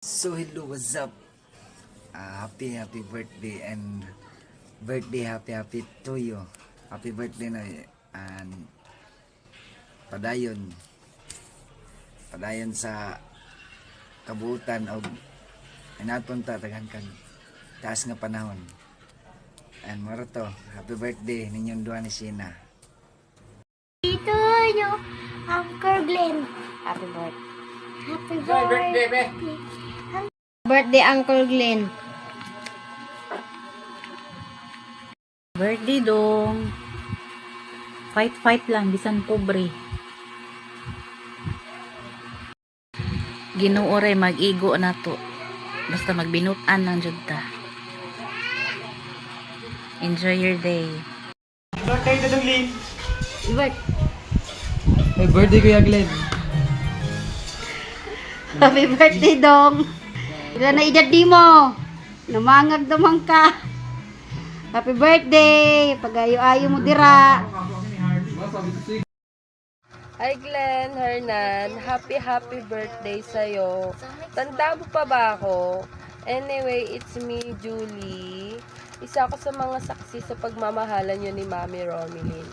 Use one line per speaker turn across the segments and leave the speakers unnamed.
So hello, what's up? Happy birthday and happy to you. Happy birthday na and padayon sa kabuutan og inaton ta daghan kang taas nga panahon. And maro to, happy birthday ninyong duha ni Sina.
Ito yung Uncle Glenn. Happy birthday. Happy birthday, be.
Birthday, Uncle Glenn.
Birthday dong. Fight lang, bisan pobre. Ginoo ray mag-igo na to. Basta magbinutan lang jud ta. Enjoy your day.
Birthday to Glenn.
Happy
Birthday Kuya Glenn.
birthday, dong. Ilan na edad di mo? Namangag naman ka. Happy birthday. Pag-ayo-ayo mo dira.
Hi Glenn, Hernan, happy birthday sa'yo. Tanda mo pa ba ako? Anyway, it's me, Julie. Isa ako sa mga saksi sa pagmamahalan yun ni Mami Romilyn.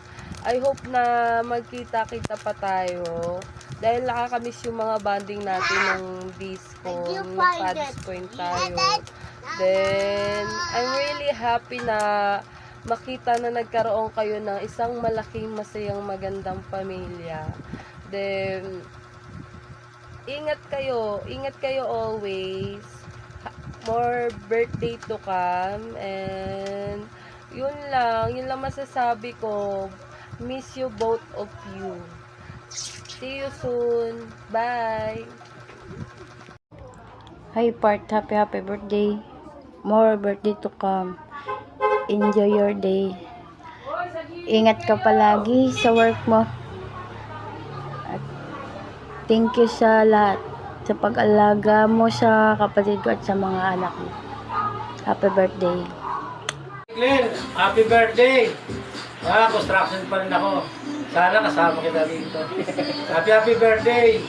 I hope na magkita-kita pa tayo. Dahil nakakamiss yung mga bonding natin ng disco, ng Paddy's Point tayo. Then, I'm really happy na makita na nagkaroon kayo ng isang malaking masayang magandang pamilya. Then, ingat kayo always. More birthday to come. And, yun lang masasabi ko. Miss you both of you. See you soon. Bye.
Hi, Part. Happy birthday. More birthday to come. Enjoy your day. Ingat ka palagi sa work mo. At thank you sa lahat. Sa pag-alaga mo sa kapatid ko at sa mga anak mo. Happy birthday.
Glenn, happy birthday. Construction pa rin ako. Sana kasama kita dito. Happy birthday.